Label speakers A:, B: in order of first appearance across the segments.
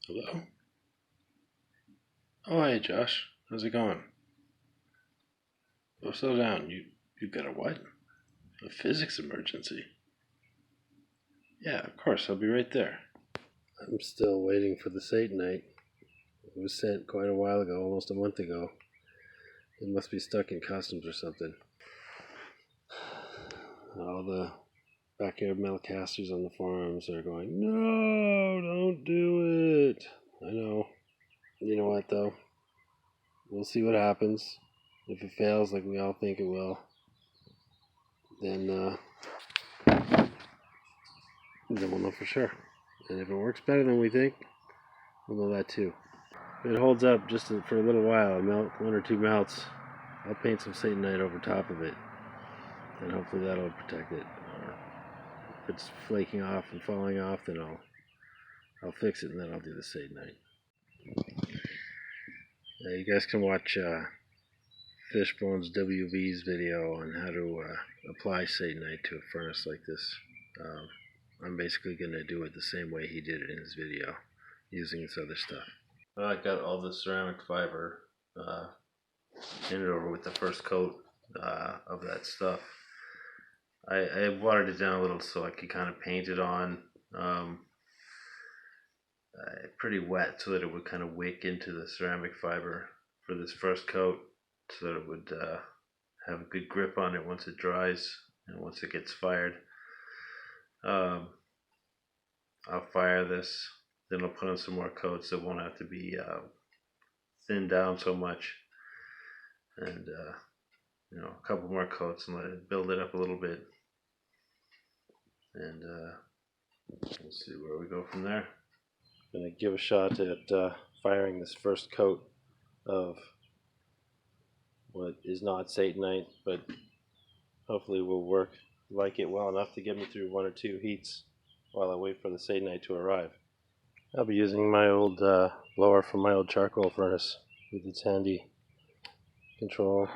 A: Hello? Oh, hey Josh. How's it going? Oh, slow down. You got a what? A physics emergency? Yeah, of course. I'll be right there. I'm still waiting for the Satanite. It was sent quite a while ago, almost a month ago. It must be stuck in customs or something. All the backyard metal casters on the forums are going, no, don't do it. I know. You know what, though? We'll see what happens. If it fails like we all think it will, then we'll know for sure. And if it works better than we think, we'll know that too. If it holds up just for a little while, one or two melts, I'll paint some Satanite over top of it, and hopefully that'll protect it. Or if it's flaking off and falling off, then I'll fix it, and then I'll do the Satanite. You guys can watch Fishbone's WV's video on how to apply Satanite to a furnace like this. I'm basically going to do it the same way he did it in his video, using this other stuff. I got all the ceramic fiber painted over with the first coat of that stuff. I watered it down a little so I could kind of paint it on pretty wet so that it would kind of wick into the ceramic fiber for this first coat, so that it would have a good grip on it once it dries and once it gets fired. I'll fire this, then I'll put on some more coats that won't have to be thinned down so much, and a couple more coats and let it build it up a little bit, and we'll see where we go from there. I'm going to give a shot at firing this first coat of what is not Satanite, but hopefully will work like it well enough to get me through one or two heats while I wait for the Satanite to arrive. I'll be using my old blower from my old charcoal furnace with its handy control.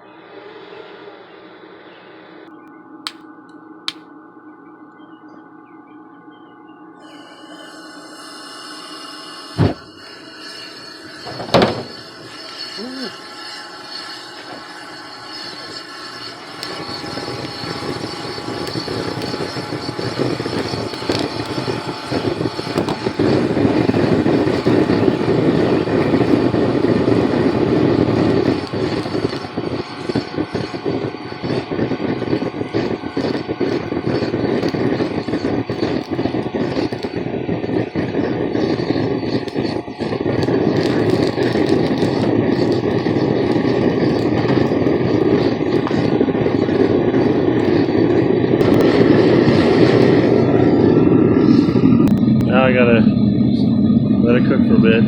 A: Now I gotta let it cook for a bit.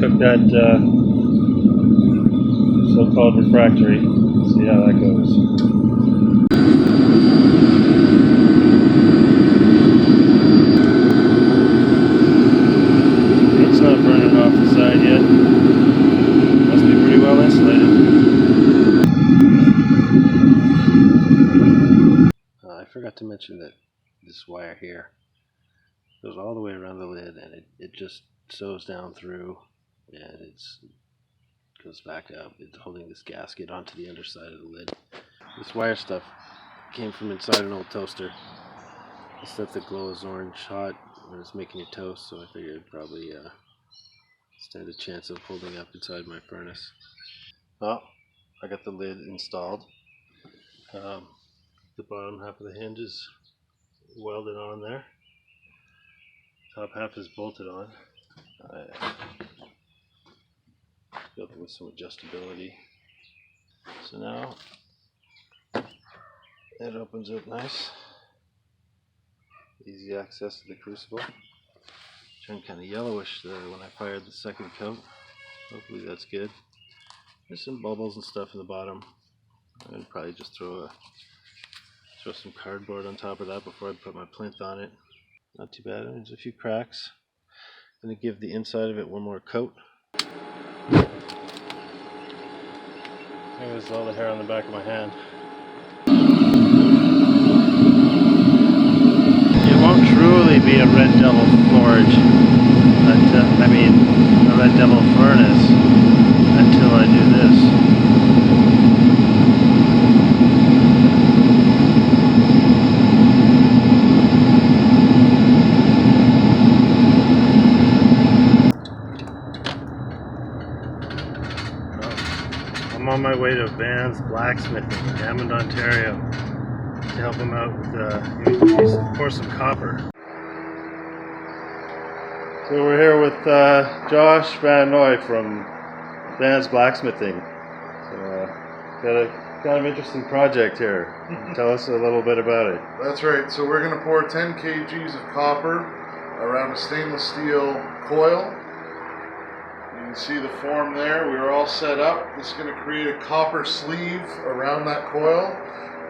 A: Cook that so-called refractory. See how that goes. It's not burning off the side yet. Must be pretty well insulated. I forgot to mention that this wire here goes all the way around the lid, and it just sews down through, and it goes back up. It's holding this gasket onto the underside of the lid. This wire stuff came from inside an old toaster. The stuff that glows orange hot when it's making your toast, so I figured it'd probably stand a chance of holding up inside my furnace. Well, I got the lid installed. The bottom half of the hinge is welded on there. Top half is bolted on. Built it with some adjustability. So now it opens up nice. Easy access to the crucible. Turned kind of yellowish there when I fired the second coat. Hopefully that's good. There's some bubbles and stuff in the bottom. I'm going to probably just throw some cardboard on top of that before I put my plinth on it. Not too bad. There's a few cracks. I'm going to give the inside of it one more coat. There's all the hair on the back of my hand. It won't truly be a red devil forge until on my way to Van's Blacksmithing in Hammond, Ontario to help him out with pour some copper. So we're here with Josh Van Noy from Van's Blacksmithing. Got a kind of interesting project here. Tell us a little bit about it.
B: That's right. So we're going to pour 10 kgs of copper around a stainless steel coil. You can see the form there. We are all set up. This is going to create a copper sleeve around that coil,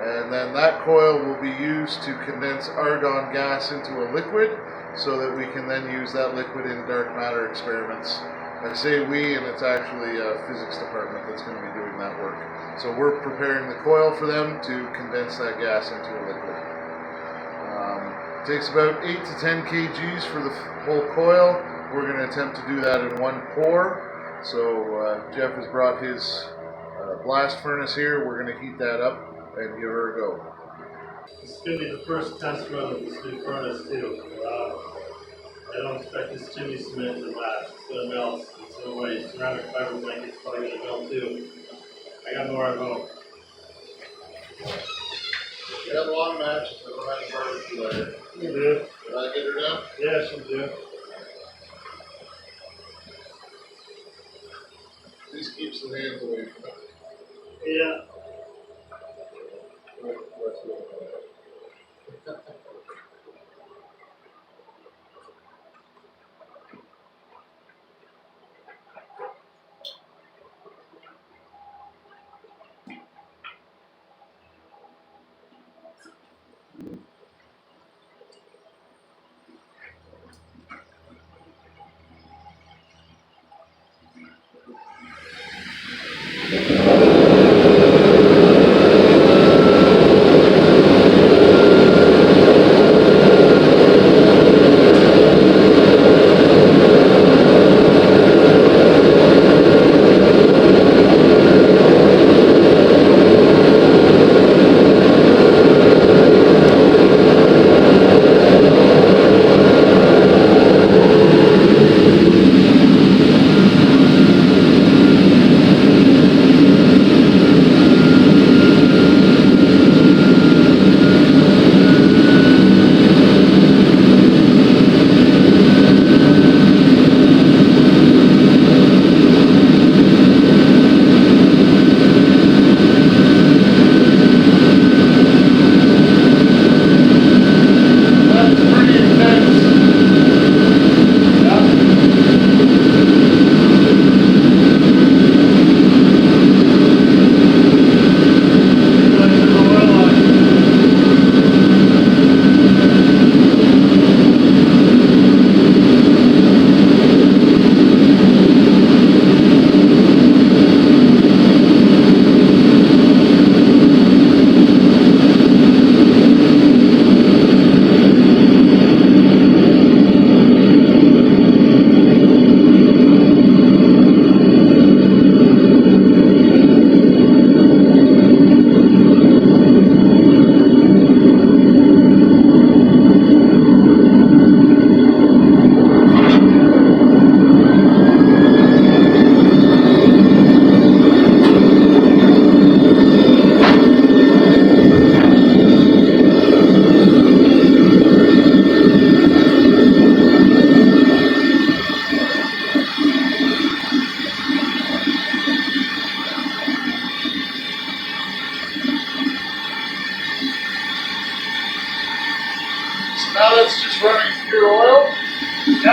B: and then that coil will be used to condense argon gas into a liquid so that we can then use that liquid in dark matter experiments. I say we, and it's actually a physics department that's going to be doing that work. So we're preparing the coil for them to condense that gas into a liquid. It takes about 8 to 10 kgs for the whole coil. We're going to attempt to do that in one pour. So Jeff has brought his blast furnace here. We're going to heat that up and give her a go.
A: This is going to be the first test run of this new furnace too. I don't expect this chimney cement to last. It's going to melt. It's no way. Ceramic fiber blanket's probably going to melt too. I got more at home.
B: You have long matches that are running barbecue later.
A: You do.
B: Did I get her done?
A: Yeah, she'll do.
B: This keeps the hands away from it.
A: Yeah.
B: Now that's just running pure oil?
A: Yep.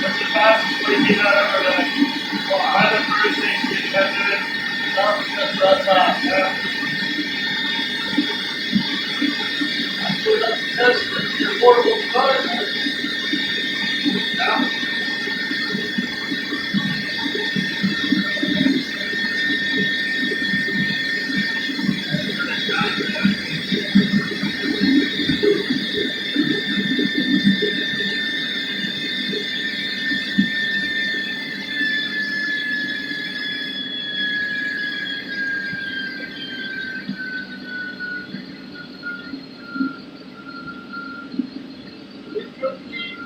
A: That's the fastest way to get out of it. Well, I have a first thing to get to it.
B: That's right fast.
A: Yeah.
B: Actually, that's the test for your portable design.
A: Yeah.
B: It took me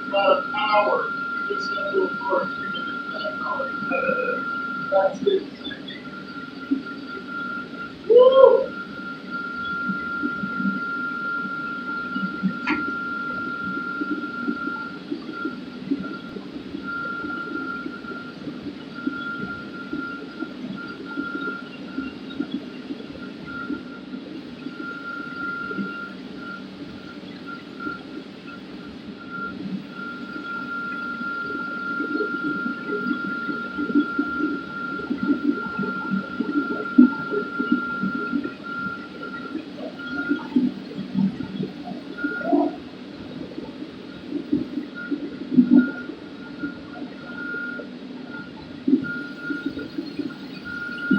B: about an hour to get into a for a 3-minute
C: That's it. Woo!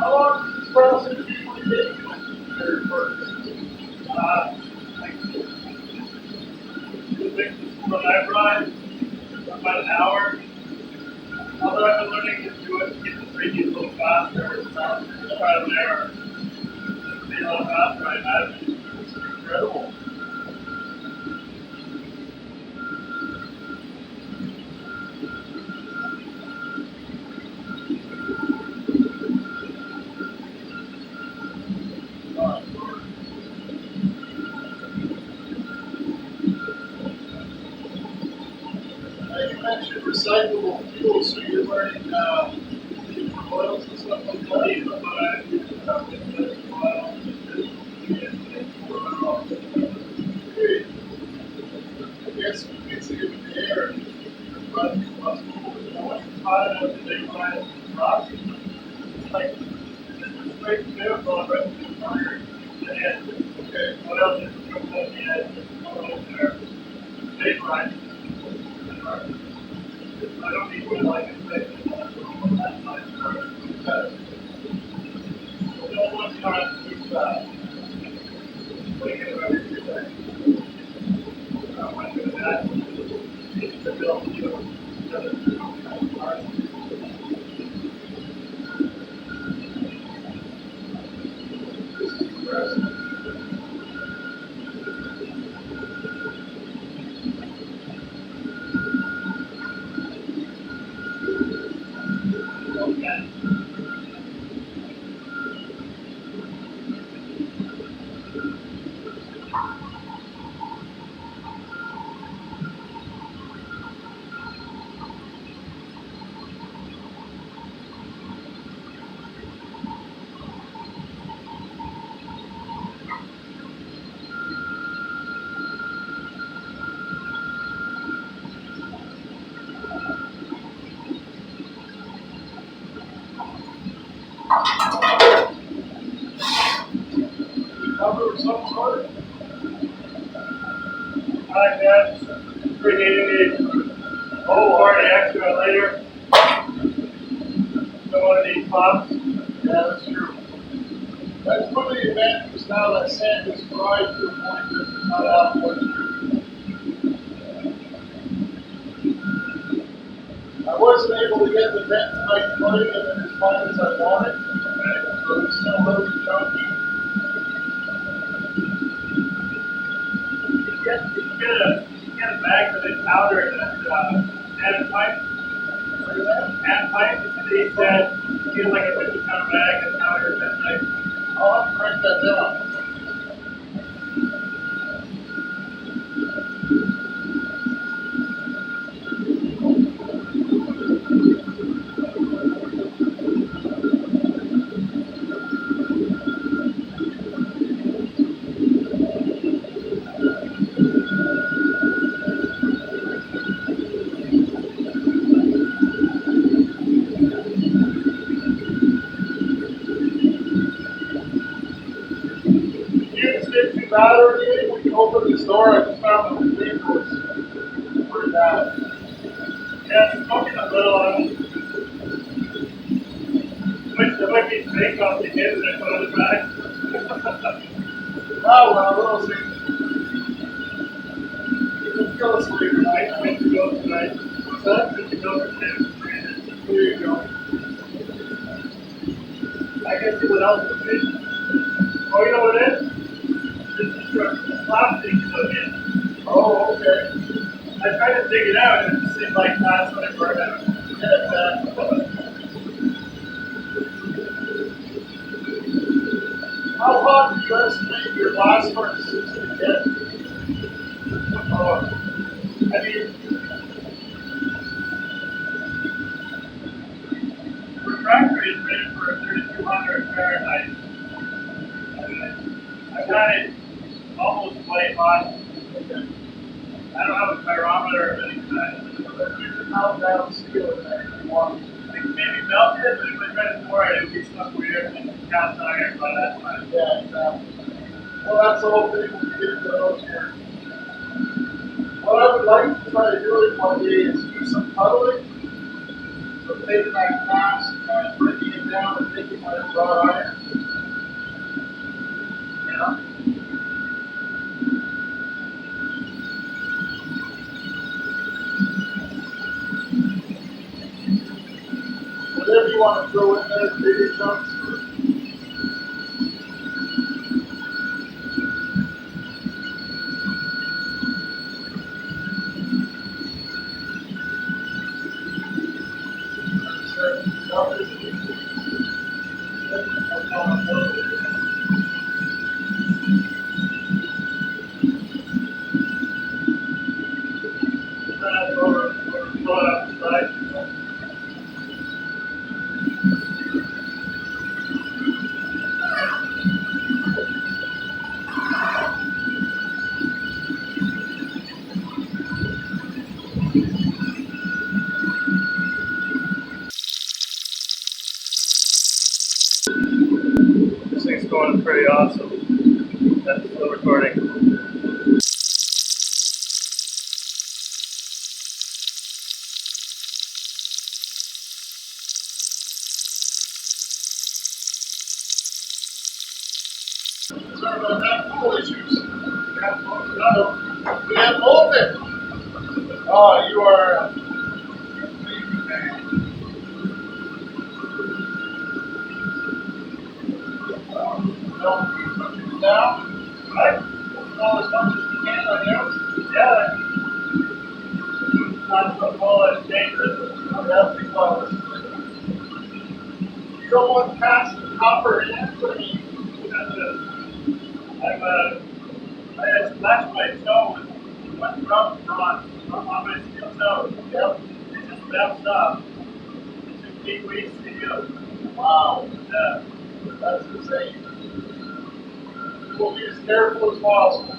C: How long does this process usually take? Very first. When I run about an hour, although I've been learning to do it, get the 3D a little faster, trial and error. Be a little faster, I imagine. It's incredible. You mentioned recyclable fuels, so you're learning oils and stuff like that. I guess it gets it in the air, but when it's hot enough that they run it rock, like straight vehicle right to the fire. Okay, what else is it from the end? There. They run. I don't need to like it. That's nice. No one's trying to do that. Thinking about it today. I went to that. It's the bill. This is impressive. Cover of some sort. Alright, guys. Appreciate it. Oh, already extra later. Don't want to need pops. Yeah, that's true. That's one of the advantages now that sand is dried to a point that it's not out of moisture. I wasn't able to get the vent tonight flooding and as fine as I wanted. Okay. So it's still a little chunky. You get a bag for the powder and pipe. And pipe, he said, he had like a 50-pound bag of powder that night. I'll have to write that down. Bad or anything, we can open this door. I just found the vehicle was pretty bad. Yeah, it's smoking a little. There might be snake off the head and I put on the back. Oh, well, little thing. You can kill us later. I went to go tonight. What's that? Went to go for 10. There you go. I can see what else would be. Oh, you know what it is? Plastic put in. Oh, okay. I tried to dig it out and it seemed like that's what I burned out. Yeah, exactly. long do you estimate your blast furnaces to get? I mean, refractory is rated for 3,200 Fahrenheit. I got it almost way hot. I don't have a pyrometer of any kind. You can melt down steel in there if you want. I can maybe melt it, but if I try to pour it, it would be stuck weird and cast iron by that time. Yeah, exactly. Well, that's the whole thing when you get into those here. What I would like to try to do one day is do some puddling. So taking that cast and breaking it down and making my own wrought iron. Yeah. Whatever you want to throw in there, bigger chunks. This thing's going pretty awesome. That's still recording. Sorry about that. Pool issues. We have Bolton. Oh, you are. Down. Right. All as much as we can, I guess. Yeah. Not football is dangerous. Yeah, because you don't want to pass the copper in. I had splash my toe with one rub on my steel toe. Yep. It just bounced off. It took 8 weeks to heal. Wow. Yeah. That's insane. We'll be as careful as possible.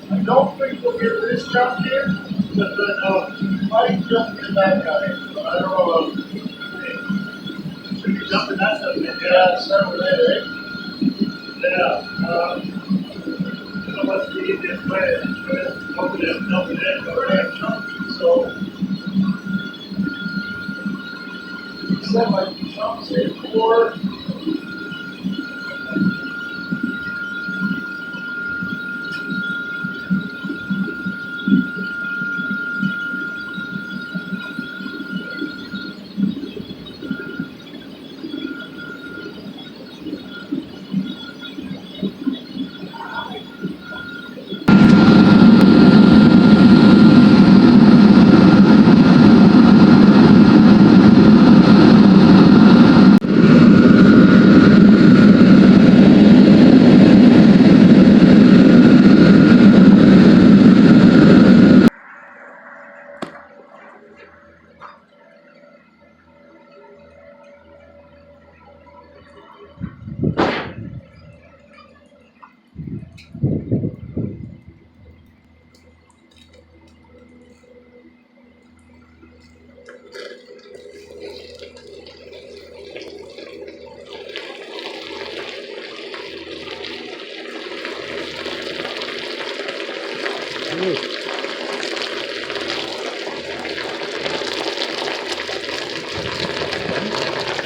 C: I don't think we'll get this jump here, but might jump in that guy. I don't know. Should be jumping that stuff in. Yeah, start with that, eh? Yeah. What's the easiest way? Open it, dump it in, go right chunky. So, set my chunks in 4.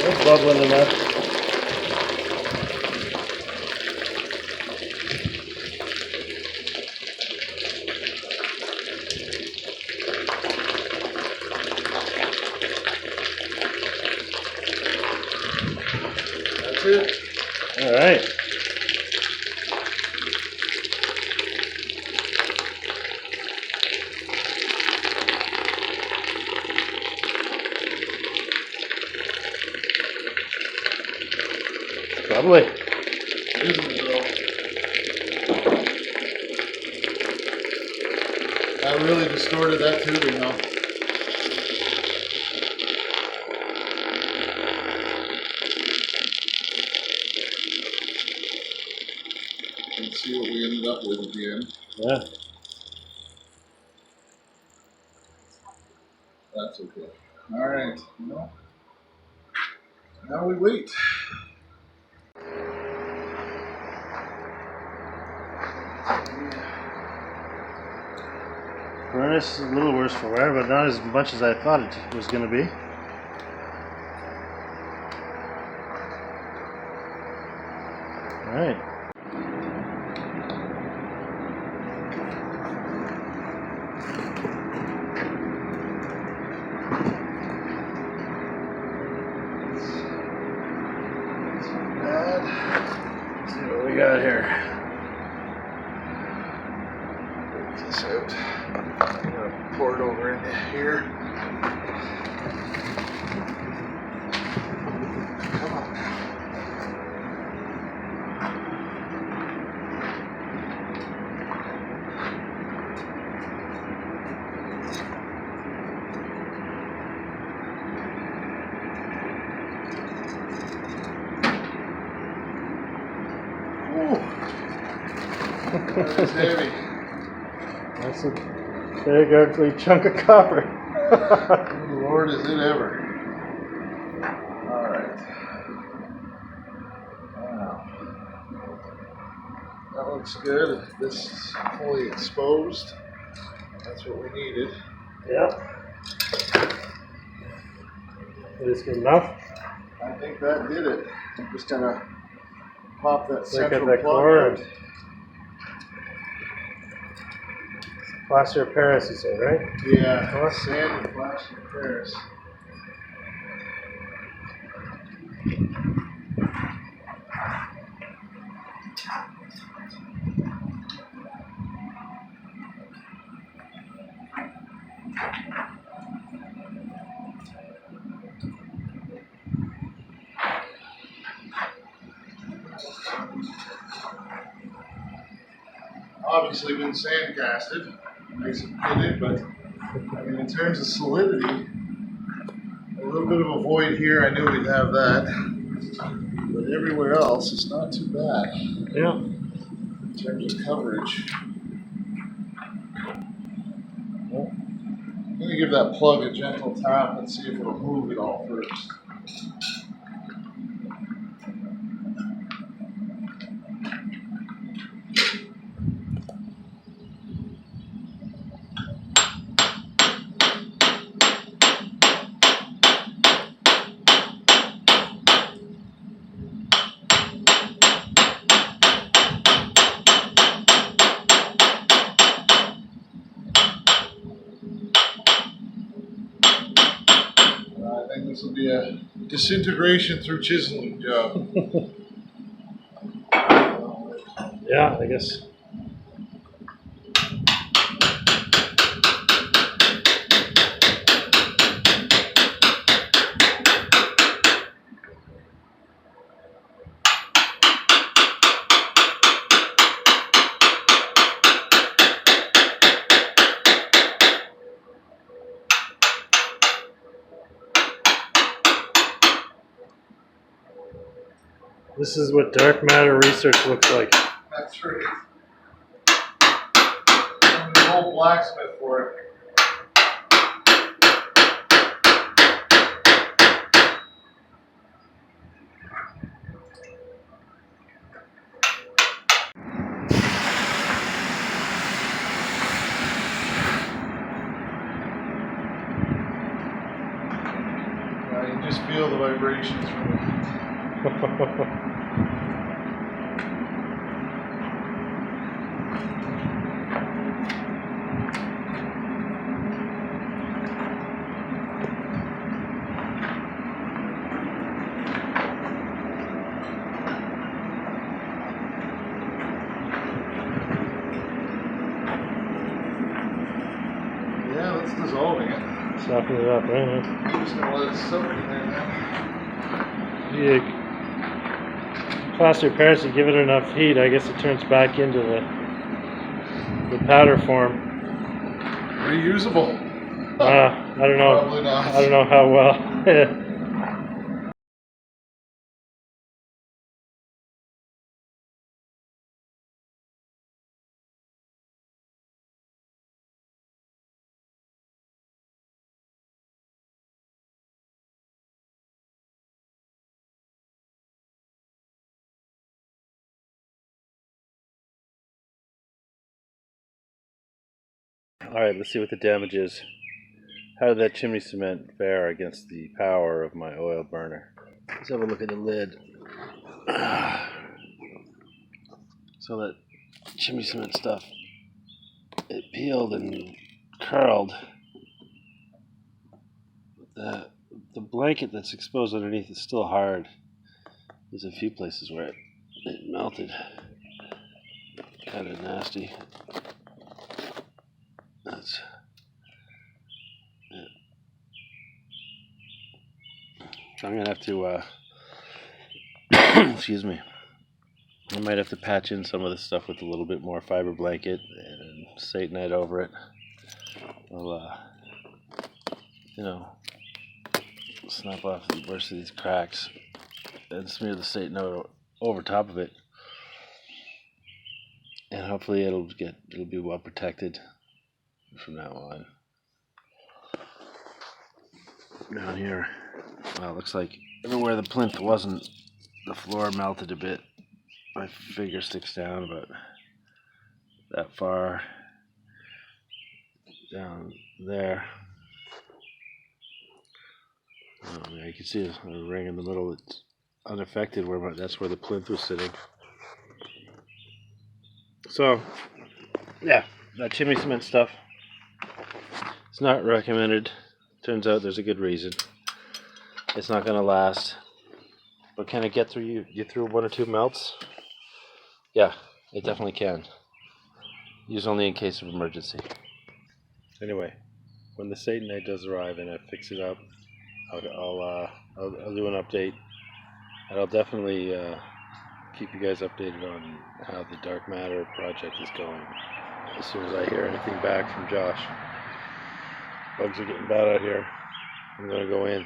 A: It's bubbling enough.
B: That's it.
A: All right. Probably.
B: Isn't it though? That really distorted that tubing, huh? Let's see what we ended up with at the end.
A: Yeah.
B: That's okay. All right. Well, now we wait.
A: Furnace is a little worse for wear, but not as much as I thought it was going to be. All right. Let's see what we got here.
B: Take this out. I'm gonna pour it over into here. Come on. That is heavy.
A: That's a big, ugly chunk of copper.
B: Oh, Lord, is it ever. All right. Wow. That looks good. This is fully exposed. That's what we needed.
A: Yep. Is good enough?
B: I think that did it. I'm just gonna pop that
A: Look
B: central
A: at that
B: plug
A: core.
B: out.
A: Plaster of Paris, you said, right?
B: Yeah, sand and plaster of Paris. Obviously been sand casted, nice and pitted, but I mean in terms of solidity, a little bit of a void here, I knew we'd have that. But everywhere else it's not too bad.
A: Yeah.
B: In terms of coverage. I'm gonna give that plug a gentle tap and see if it'll move it all first. I think this will be a disintegration through chiseling job.
A: Yeah, I guess. This is what dark matter research looks like.
B: That's right. I'm an old blacksmith for it. You can just feel the vibrations from it. Yeah, that's dissolving it.
A: Soften it up, right?
B: I'm just gonna let it soak in there now.
A: Yeah.
D: plaster of Paris, you give it enough heat, I guess it turns back into the powder form.
B: Reusable.
D: I don't know.
B: Probably not.
D: I don't know how well. Alright, let's see what the damage is. How did that chimney cement fare against the power of my oil burner? Let's have a look at the lid. So that chimney cement stuff, it peeled and curled. The blanket that's exposed underneath is still hard. There's a few places where it melted. Kind of nasty. That's it. So I'm gonna have to excuse me. I might have to patch in some of this stuff with a little bit more fiber blanket and Satanite over it. I'll you know, snap off the worst of these cracks and smear the Satanite over top of it, and hopefully it'll be well protected from now on. Down here, well, it looks like everywhere the plinth wasn't, the floor melted a bit. My finger sticks down about that far down there. Yeah, you can see a ring in the middle that's unaffected, that's where the plinth was sitting. So, yeah, that chimney cement stuff, it's not recommended. Turns out there's a good reason. It's not going to last. But can it get through you through one or two melts? Yeah, it definitely can. Use only in case of emergency. Anyway, when the Satanite does arrive and I fix it up, I'll do an update, and I'll definitely keep you guys updated on how the dark matter project is going as soon as I hear anything back from Josh. Bugs are getting bad out here. I'm gonna go in.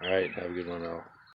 D: Alright, have a good one all.